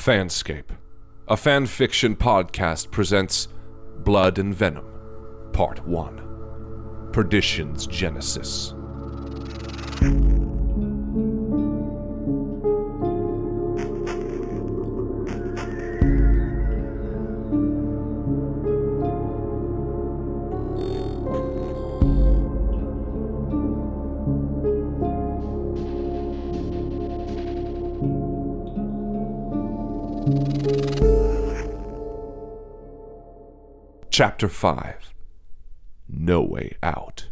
FanScape, a FanFiction podcast, presents Blood and Venom, Part 1, Perdition's Genesis. Chapter 5. No Way Out.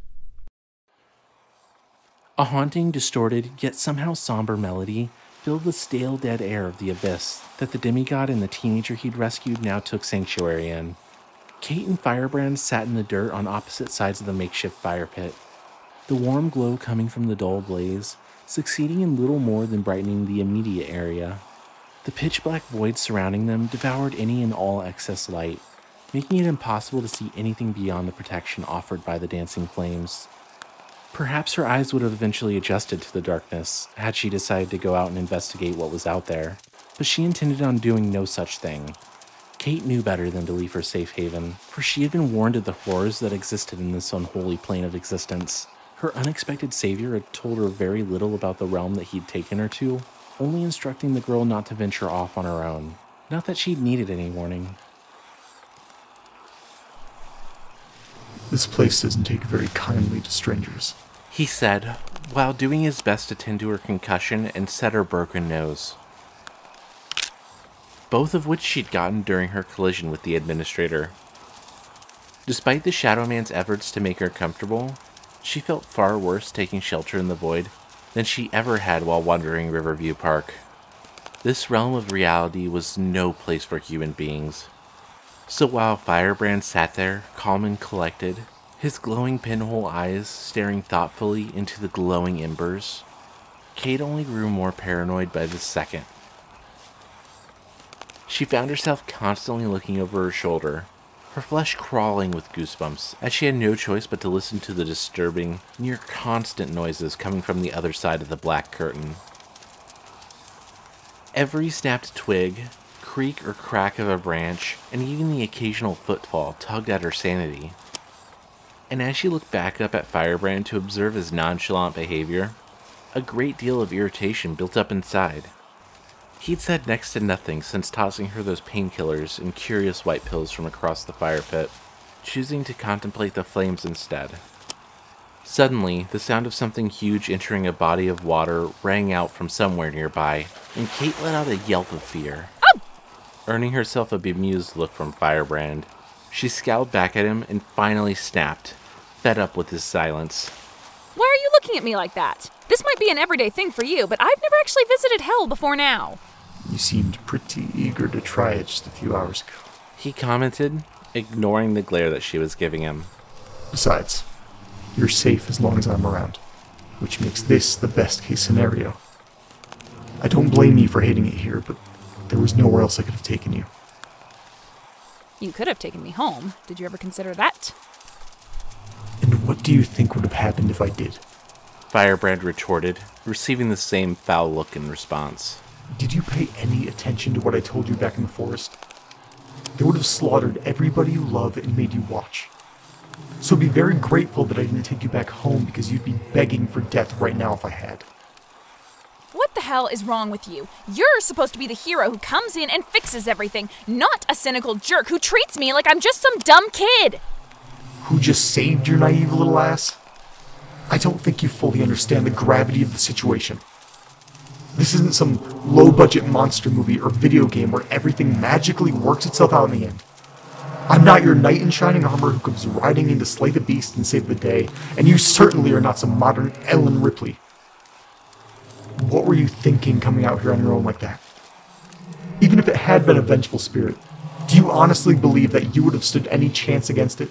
A haunting, distorted, yet somehow somber melody filled the stale, dead air of the abyss that the demigod and the teenager he'd rescued now took sanctuary in. Kate and Firebrand sat in the dirt on opposite sides of the makeshift fire pit, the warm glow coming from the dull blaze, succeeding in little more than brightening the immediate area. The pitch-black void surrounding them devoured any and all excess light, making it impossible to see anything beyond the protection offered by the dancing flames. Perhaps her eyes would have eventually adjusted to the darkness had she decided to go out and investigate what was out there, but she intended on doing no such thing. Kate knew better than to leave her safe haven, for she had been warned of the horrors that existed in this unholy plane of existence. Her unexpected savior had told her very little about the realm that he'd taken her to, only instructing the girl not to venture off on her own. Not that she'd needed any warning. This place doesn't take very kindly to strangers, he said, while doing his best to tend to her concussion and set her broken nose, both of which she'd gotten during her collision with the administrator. Despite the Shadow Man's efforts to make her comfortable, she felt far worse taking shelter in the void than she ever had while wandering Riverview Park. This realm of reality was no place for human beings. So while Firebrand sat there, calm and collected, his glowing pinhole eyes staring thoughtfully into the glowing embers, Kate only grew more paranoid by the second. She found herself constantly looking over her shoulder, her flesh crawling with goosebumps, as she had no choice but to listen to the disturbing, near-constant noises coming from the other side of the black curtain. Every snapped twig, creak or crack of a branch, and even the occasional footfall tugged at her sanity. And as she looked back up at Firebrand to observe his nonchalant behavior, a great deal of irritation built up inside. He'd said next to nothing since tossing her those painkillers and curious white pills from across the fire pit, choosing to contemplate the flames instead. Suddenly, the sound of something huge entering a body of water rang out from somewhere nearby, and Kate let out a yelp of fear. Earning herself a bemused look from Firebrand, she scowled back at him and finally snapped, fed up with his silence. Why are you looking at me like that? This might be an everyday thing for you, but I've never actually visited hell before now. You seemed pretty eager to try it just a few hours ago, he commented, ignoring the glare that she was giving him. Besides, you're safe as long as I'm around, which makes this the best case scenario. I don't blame you for hating it here, but there was nowhere else I could have taken you. You could have taken me home. Did you ever consider that? And what do you think would have happened if I did? Firebrand retorted, receiving the same foul look in response. Did you pay any attention to what I told you back in the forest? They would have slaughtered everybody you love and made you watch. So be very grateful that I didn't take you back home, because you'd be begging for death right now if I had. What the hell is wrong with you? You're supposed to be the hero who comes in and fixes everything, not a cynical jerk who treats me like I'm just some dumb kid. Who just saved your naive little ass? I don't think you fully understand the gravity of the situation. This isn't some low-budget monster movie or video game where everything magically works itself out in the end. I'm not your knight in shining armor who comes riding in to slay the beast and save the day, and you certainly are not some modern Ellen Ripley. What were you thinking coming out here on your own like that? Even if it had been a vengeful spirit, do you honestly believe that you would have stood any chance against it?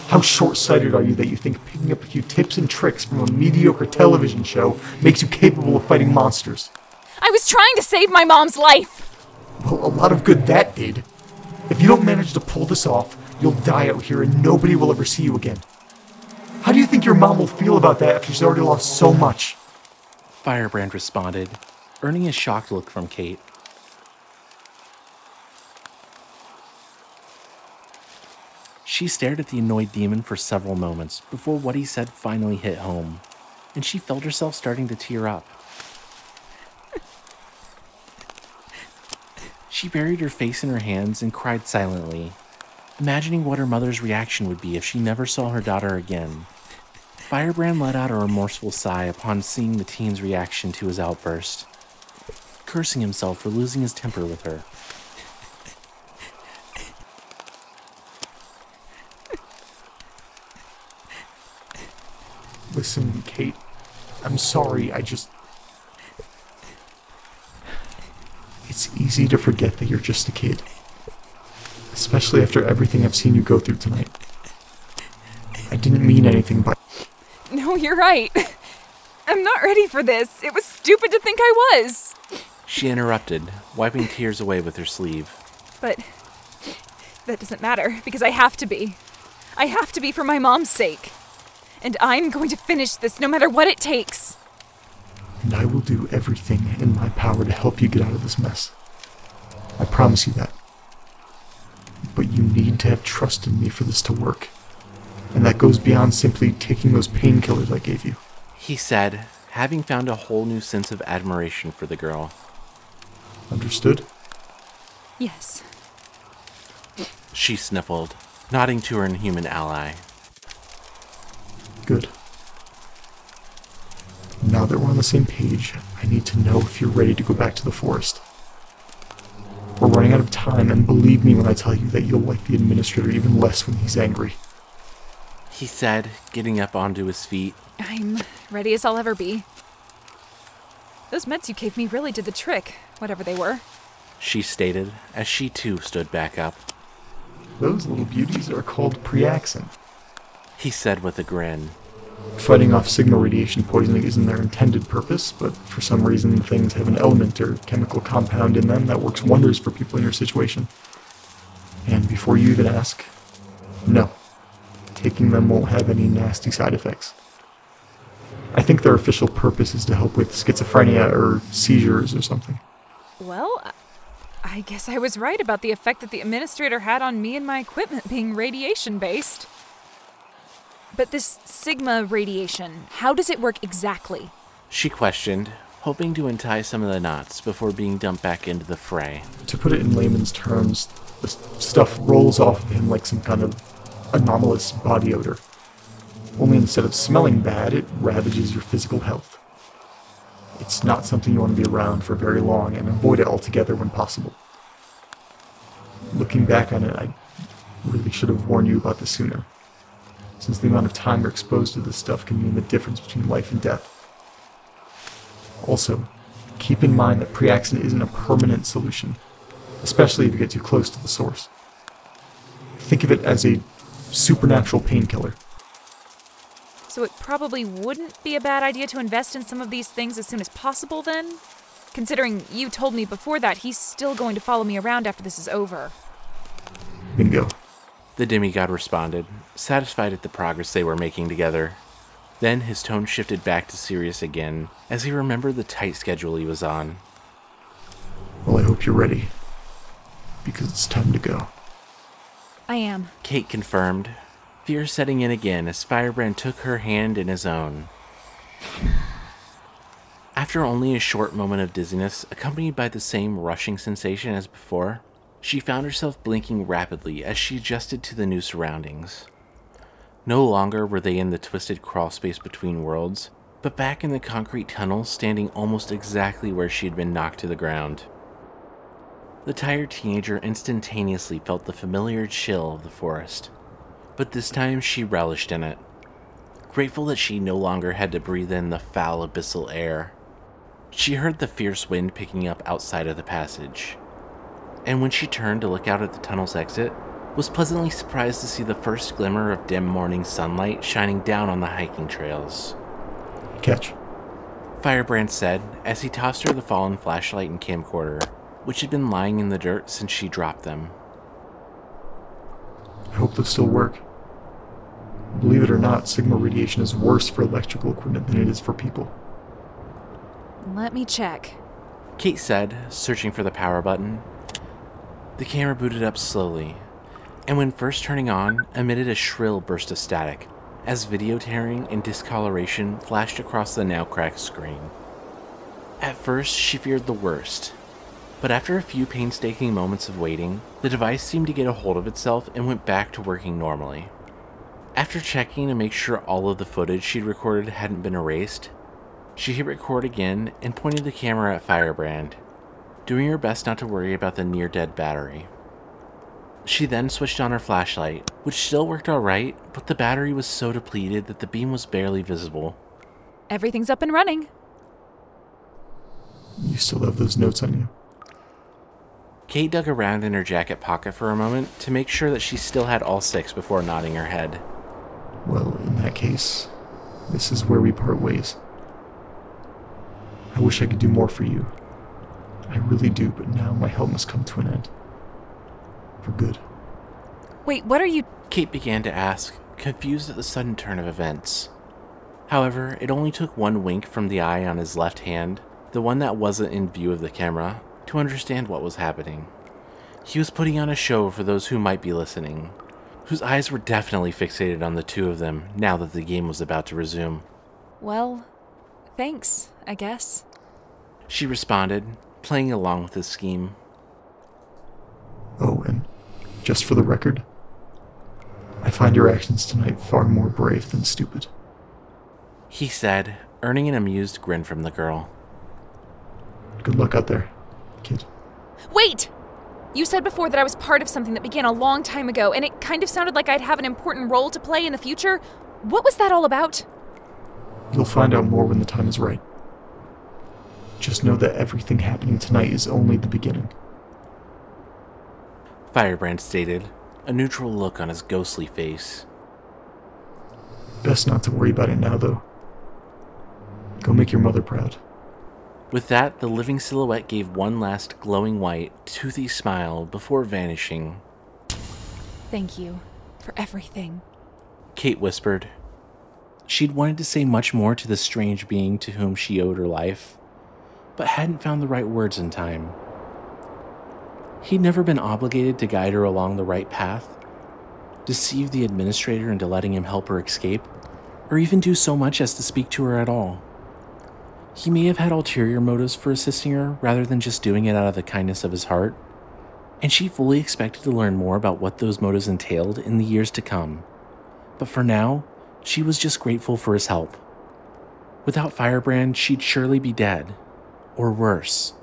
How short-sighted are you that you think picking up a few tips and tricks from a mediocre television show makes you capable of fighting monsters? I was trying to save my mom's life. Well, a lot of good that did. If you don't manage to pull this off, you'll die out here and nobody will ever see you again. How do you think your mom will feel about that after she's already lost so much? Firebrand responded, earning a shocked look from Kate. She stared at the annoyed demon for several moments before what he said finally hit home, and she felt herself starting to tear up. She buried her face in her hands and cried silently, imagining what her mother's reaction would be if she never saw her daughter again. Firebrand let out a remorseful sigh upon seeing the teen's reaction to his outburst, cursing himself for losing his temper with her. Listen, Kate, I'm sorry, it's easy to forget that you're just a kid. Especially after everything I've seen you go through tonight. I didn't mean anything by... No, you're right. I'm not ready for this. It was stupid to think I was. She interrupted, wiping tears away with her sleeve. But that doesn't matter, because I have to be. I have to be for my mom's sake. And I'm going to finish this no matter what it takes. And I will do everything in my power to help you get out of this mess. I promise you that. But you need to have trust in me for this to work. And that goes beyond simply taking those painkillers I gave you. He said, having found a whole new sense of admiration for the girl. Understood? Yes. She sniffled, nodding to her inhuman ally. Good. Now that we're on the same page, I need to know if you're ready to go back to the forest. We're running out of time, and believe me when I tell you that you'll like the administrator even less when he's angry. He said, getting up onto his feet. I'm ready as I'll ever be. Those meds you gave me really did the trick, whatever they were. She stated, as she too stood back up. Those little beauties are called Preaxin. He said with a grin. Fighting off signal radiation poisoning isn't their intended purpose, but for some reason things have an element or chemical compound in them that works wonders for people in your situation. And before you even ask, no. Taking them won't have any nasty side effects. I think their official purpose is to help with schizophrenia or seizures or something. Well, I guess I was right about the effect that the administrator had on me and my equipment being radiation-based. But this Sigma radiation, how does it work exactly? She questioned, hoping to untie some of the knots before being dumped back into the fray. To put it in layman's terms, the stuff rolls off of him like some kind of anomalous body odor. Only instead of smelling bad, it ravages your physical health. It's not something you want to be around for very long, and avoid it altogether when possible. Looking back on it, I really should have warned you about this sooner, since the amount of time you're exposed to this stuff can mean the difference between life and death. Also, keep in mind that Preaxin isn't a permanent solution, especially if you get too close to the source. Think of it as a supernatural painkiller. So it probably wouldn't be a bad idea to invest in some of these things as soon as possible, then? Considering you told me before that he's still going to follow me around after this is over. Bingo. The demigod responded, satisfied at the progress they were making together. Then his tone shifted back to serious again, as he remembered the tight schedule he was on. Well, I hope you're ready, because it's time to go. I am. Kate confirmed, fear setting in again as Firebrand took her hand in his own. After only a short moment of dizziness, accompanied by the same rushing sensation as before, she found herself blinking rapidly as she adjusted to the new surroundings. No longer were they in the twisted crawlspace between worlds, but back in the concrete tunnel standing almost exactly where she had been knocked to the ground. The tired teenager instantaneously felt the familiar chill of the forest, but this time she relished in it, grateful that she no longer had to breathe in the foul abyssal air. She heard the fierce wind picking up outside of the passage, and when she turned to look out at the tunnel's exit, was pleasantly surprised to see the first glimmer of dim morning sunlight shining down on the hiking trails. Catch. Firebrand said as he tossed her the fallen flashlight and camcorder, which had been lying in the dirt since she dropped them. I hope they'll still work. Believe it or not, Sigma radiation is worse for electrical equipment than it is for people. Let me check. Kate said, searching for the power button. The camera booted up slowly, and when first turning on, emitted a shrill burst of static, as video tearing and discoloration flashed across the now cracked screen. At first, she feared the worst, but after a few painstaking moments of waiting, the device seemed to get a hold of itself and went back to working normally. After checking to make sure all of the footage she'd recorded hadn't been erased, she hit record again and pointed the camera at Firebrand, doing her best not to worry about the near-dead battery. She then switched on her flashlight, which still worked alright, but the battery was so depleted that the beam was barely visible. Everything's up and running. You still have those notes on you? Kate dug around in her jacket pocket for a moment to make sure that she still had all 6 before nodding her head. Well, in that case, this is where we part ways. I wish I could do more for you. I really do, but now my help must come to an end. For good. Wait, what are you... Kate began to ask, confused at the sudden turn of events. However, it only took one wink from the eye on his left hand, the one that wasn't in view of the camera, to understand what was happening. He was putting on a show for those who might be listening, whose eyes were definitely fixated on the two of them now that the game was about to resume. Well, thanks, I guess. She responded, playing along with his scheme. Oh, and just for the record, I find your actions tonight far more brave than stupid. He said, earning an amused grin from the girl. Good luck out there, kid. Wait! You said before that I was part of something that began a long time ago, and it kind of sounded like I'd have an important role to play in the future. What was that all about? You'll find out more when the time is right. Just know that everything happening tonight is only the beginning. Firebrand stated, a neutral look on his ghostly face. Best not to worry about it now, though. Go make your mother proud. With that, the living silhouette gave one last glowing white, toothy smile before vanishing. Thank you for everything, Kate whispered. She'd wanted to say much more to the strange being to whom she owed her life, but hadn't found the right words in time. He'd never been obligated to guide her along the right path, deceive the administrator into letting him help her escape, or even do so much as to speak to her at all. He may have had ulterior motives for assisting her rather than just doing it out of the kindness of his heart, and she fully expected to learn more about what those motives entailed in the years to come. But for now, she was just grateful for his help. Without Firebrand, she'd surely be dead, or worse.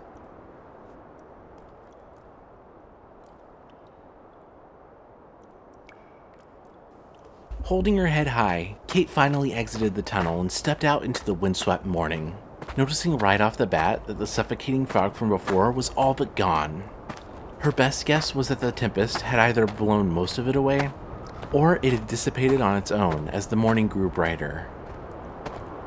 Holding her head high, Kate finally exited the tunnel and stepped out into the windswept morning, noticing right off the bat that the suffocating fog from before was all but gone. Her best guess was that the tempest had either blown most of it away, or it had dissipated on its own as the morning grew brighter.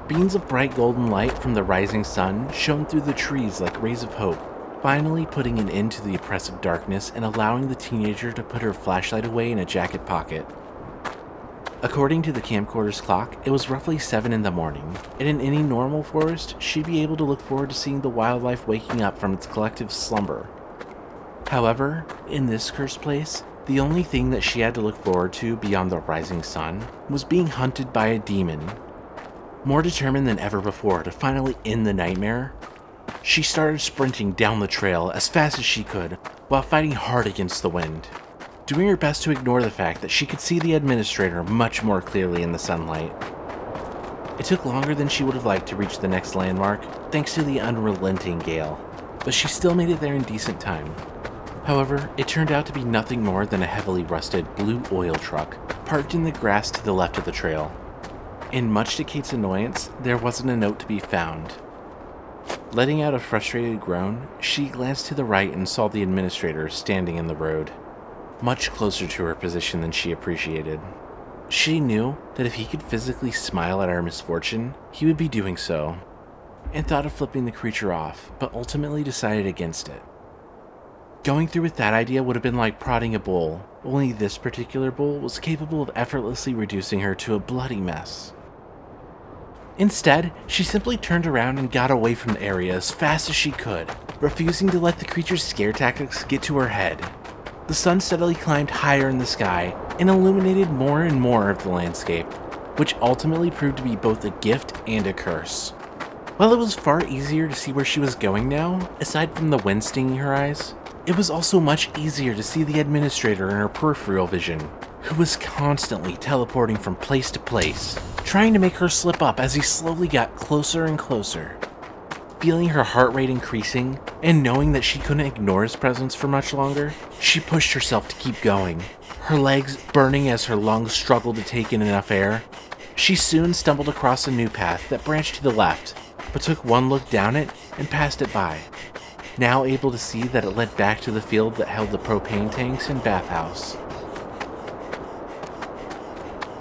Beams of bright golden light from the rising sun shone through the trees like rays of hope, finally putting an end to the oppressive darkness and allowing the teenager to put her flashlight away in a jacket pocket. According to the camcorder's clock, it was roughly 7 in the morning, and in any normal forest, she'd be able to look forward to seeing the wildlife waking up from its collective slumber. However, in this cursed place, the only thing that she had to look forward to beyond the rising sun was being hunted by a demon. More determined than ever before to finally end the nightmare, she started sprinting down the trail as fast as she could while fighting hard against the wind, doing her best to ignore the fact that she could see the administrator much more clearly in the sunlight. It took longer than she would have liked to reach the next landmark, thanks to the unrelenting gale, but she still made it there in decent time. However, it turned out to be nothing more than a heavily rusted blue oil truck, parked in the grass to the left of the trail. And much to Kate's annoyance, there wasn't a note to be found. Letting out a frustrated groan, she glanced to the right and saw the administrator standing in the road, much closer to her position than she appreciated. She knew that if he could physically smile at our misfortune, he would be doing so, and thought of flipping the creature off, but ultimately decided against it. Going through with that idea would have been like prodding a bull, only this particular bull was capable of effortlessly reducing her to a bloody mess. Instead, she simply turned around and got away from the area as fast as she could, refusing to let the creature's scare tactics get to her head. The sun steadily climbed higher in the sky and illuminated more and more of the landscape, which ultimately proved to be both a gift and a curse. While it was far easier to see where she was going now, aside from the wind stinging her eyes, it was also much easier to see the administrator in her peripheral vision, who was constantly teleporting from place to place, trying to make her slip up as he slowly got closer and closer. Feeling her heart rate increasing, and knowing that she couldn't ignore his presence for much longer, she pushed herself to keep going, her legs burning as her lungs struggled to take in enough air. She soon stumbled across a new path that branched to the left, but took one look down it and passed it by, now able to see that it led back to the field that held the propane tanks and bathhouse.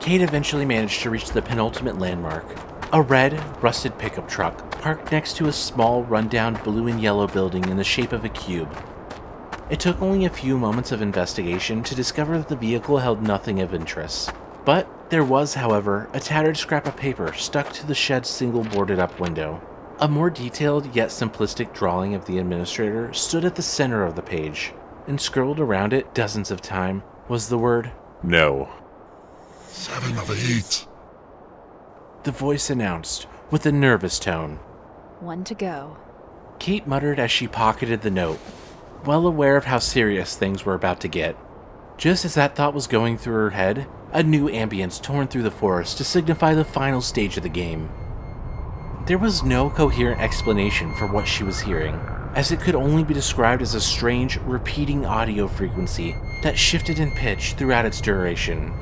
Kate eventually managed to reach the penultimate landmark, a red, rusted pickup truck parked next to a small, rundown blue and yellow building in the shape of a cube. It took only a few moments of investigation to discover that the vehicle held nothing of interest. But there was, however, a tattered scrap of paper stuck to the shed's single boarded-up window. A more detailed yet simplistic drawing of the administrator stood at the center of the page, and scribbled around it dozens of times was the word, "No." 7 of 8. The voice announced, with a nervous tone. 1 to go. Kate muttered as she pocketed the note, well aware of how serious things were about to get. Just as that thought was going through her head, a new ambience torn through the forest to signify the final stage of the game. There was no coherent explanation for what she was hearing, as it could only be described as a strange, repeating audio frequency that shifted in pitch throughout its duration,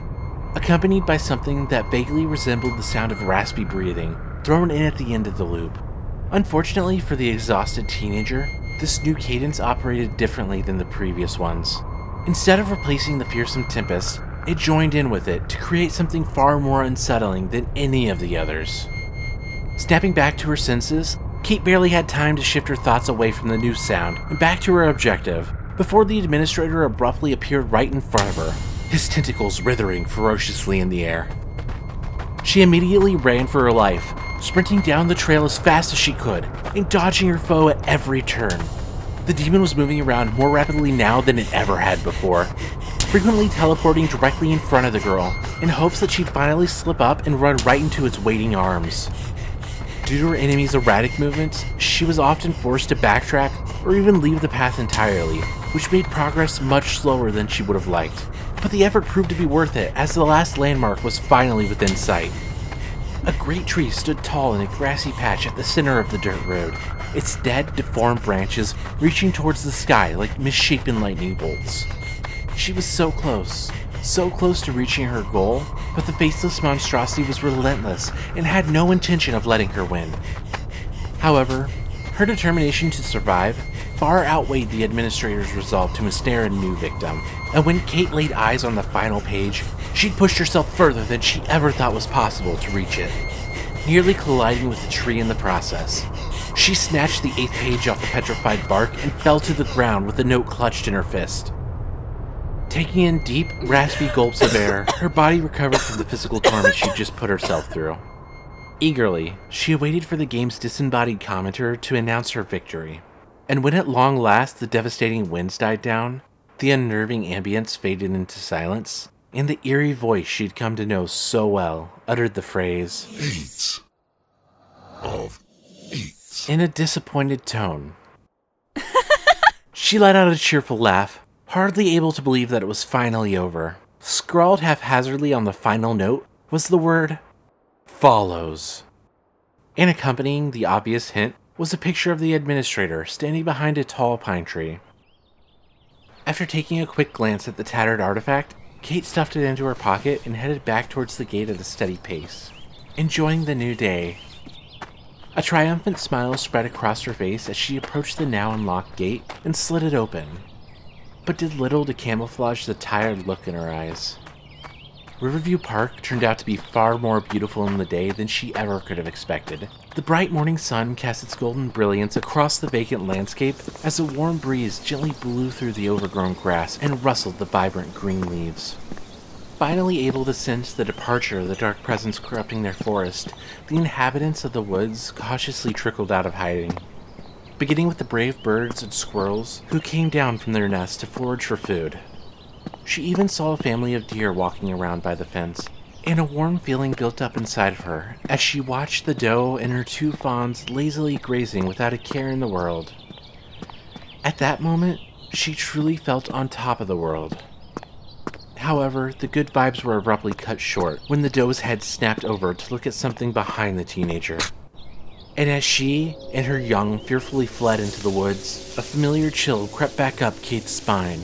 accompanied by something that vaguely resembled the sound of raspy breathing thrown in at the end of the loop. Unfortunately for the exhausted teenager, this new cadence operated differently than the previous ones. Instead of replacing the fearsome tempest, it joined in with it to create something far more unsettling than any of the others. Snapping back to her senses, Kate barely had time to shift her thoughts away from the new sound and back to her objective before the administrator abruptly appeared right in front of her, his tentacles writhing ferociously in the air. She immediately ran for her life, sprinting down the trail as fast as she could and dodging her foe at every turn. The demon was moving around more rapidly now than it ever had before, frequently teleporting directly in front of the girl in hopes that she'd finally slip up and run right into its waiting arms. Due to her enemy's erratic movements, she was often forced to backtrack or even leave the path entirely, which made progress much slower than she would have liked. But the effort proved to be worth it as the last landmark was finally within sight. A great tree stood tall in a grassy patch at the center of the dirt road, its dead, deformed branches reaching towards the sky like misshapen lightning bolts. She was so close to reaching her goal, but the faceless monstrosity was relentless and had no intention of letting her win. However, her determination to survive far outweighed the administrator's resolve to ensnare a new victim, and when Kate laid eyes on the final page, she'd pushed herself further than she ever thought was possible to reach it, nearly colliding with the tree in the process. She snatched the 8th page off the petrified bark and fell to the ground with the note clutched in her fist. Taking in deep, raspy gulps of air, her body recovered from the physical torment she'd just put herself through. Eagerly, she awaited for the game's disembodied commenter to announce her victory. And when at long last the devastating winds died down, the unnerving ambience faded into silence, and the eerie voice she'd come to know so well uttered the phrase, 8 of 8. in a disappointed tone. She let out a cheerful laugh, hardly able to believe that it was finally over. Scrawled haphazardly on the final note was the word, follows. And accompanying the obvious hint was a picture of the administrator standing behind a tall pine tree. After taking a quick glance at the tattered artifact, Kate stuffed it into her pocket and headed back towards the gate at a steady pace, enjoying the new day. A triumphant smile spread across her face as she approached the now unlocked gate and slid it open, but did little to camouflage the tired look in her eyes. Riverview Park turned out to be far more beautiful in the day than she ever could have expected. The bright morning sun cast its golden brilliance across the vacant landscape as a warm breeze gently blew through the overgrown grass and rustled the vibrant green leaves. Finally able to sense the departure of the dark presence corrupting their forest, the inhabitants of the woods cautiously trickled out of hiding, beginning with the brave birds and squirrels who came down from their nests to forage for food. She even saw a family of deer walking around by the fence, and a warm feeling built up inside of her as she watched the doe and her 2 fawns lazily grazing without a care in the world. At that moment, she truly felt on top of the world. However, the good vibes were abruptly cut short when the doe's head snapped over to look at something behind the teenager. And as she and her young fearfully fled into the woods, a familiar chill crept back up Kate's spine.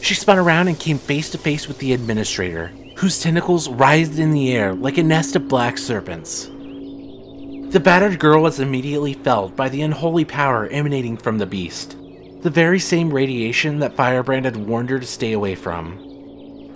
She spun around and came face to face with the administrator, whose tentacles writhed in the air like a nest of black serpents. The battered girl was immediately felled by the unholy power emanating from the beast, the very same radiation that Firebrand had warned her to stay away from.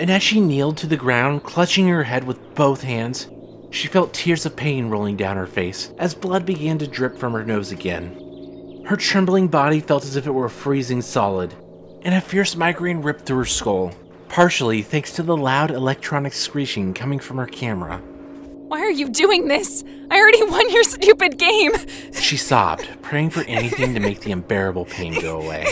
And as she kneeled to the ground, clutching her head with both hands, she felt tears of pain rolling down her face as blood began to drip from her nose again. Her trembling body felt as if it were freezing solid, and a fierce migraine ripped through her skull, partially thanks to the loud electronic screeching coming from her camera. Why are you doing this? I already won your stupid game! She sobbed, praying for anything to make the unbearable pain go away.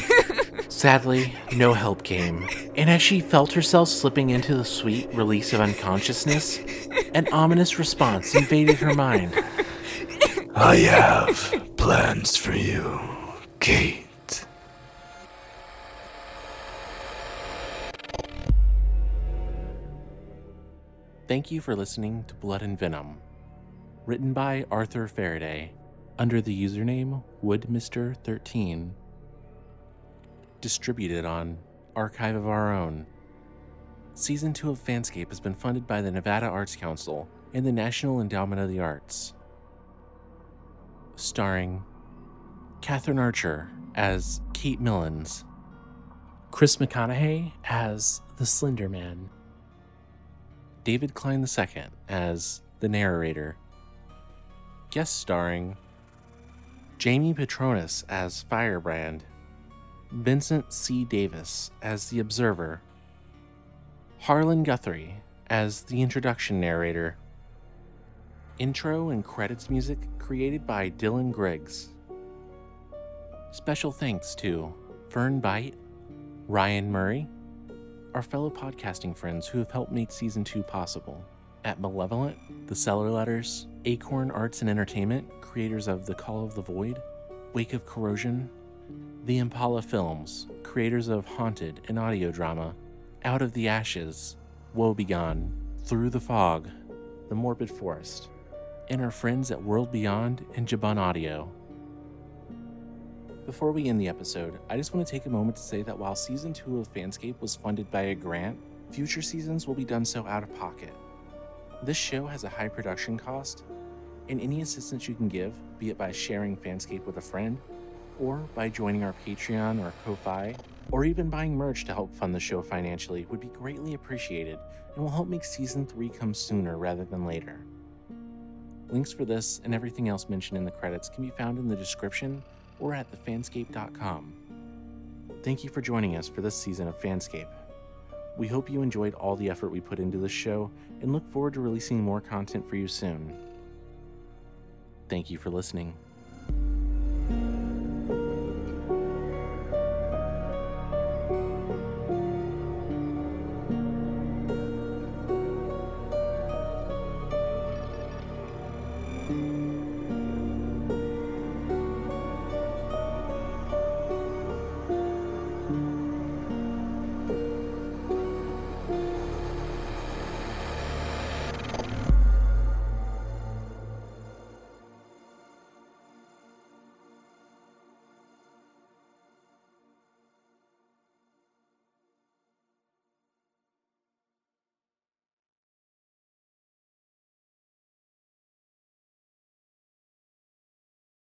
Sadly, no help came, and as she felt herself slipping into the sweet release of unconsciousness, an ominous response invaded her mind. I have plans for you, Kate. Thank you for listening to Blood and Venom, written by Arthur Faraday, under the username WoodMr13, distributed on Archive of Our Own. Season 2 of FanScape has been funded by the Nevada Arts Council and the National Endowment of the Arts. Starring Cathryn Archer as Kate Milens, Chris Maconaughey as the Slender Man, David Klein II as the Narrator. Guest starring Jamie Petronis as Firebrand, Vincent C. Davis as the Observer, Harlan Guthrie as the Introduction Narrator. Intro and credits music created by Dylan Griggs. Special thanks to Fern Bite, Ryan Murray, our fellow podcasting friends who have helped make Season 2 possible, at Malevolent, The Cellar Letters, Acorn Arts and Entertainment, creators of The Call of the Void, Wake of Corrosion, The Impala Films, creators of Haunted and audio drama, Out of the Ashes, Woe Begone, Through the Fog, The Morbid Forest, and our friends at World Beyond and Jabun Audio. Before we end the episode, I just want to take a moment to say that while Season 2 of FanScape was funded by a grant, future seasons will be done so out of pocket. This show has a high production cost, and any assistance you can give, be it by sharing FanScape with a friend, or by joining our Patreon or Ko-Fi, or even buying merch to help fund the show financially, would be greatly appreciated and will help make Season 3 come sooner rather than later. Links for this and everything else mentioned in the credits can be found in the description or at thefanscape.com. Thank you for joining us for this season of FanScape. We hope you enjoyed all the effort we put into this show and look forward to releasing more content for you soon. Thank you for listening.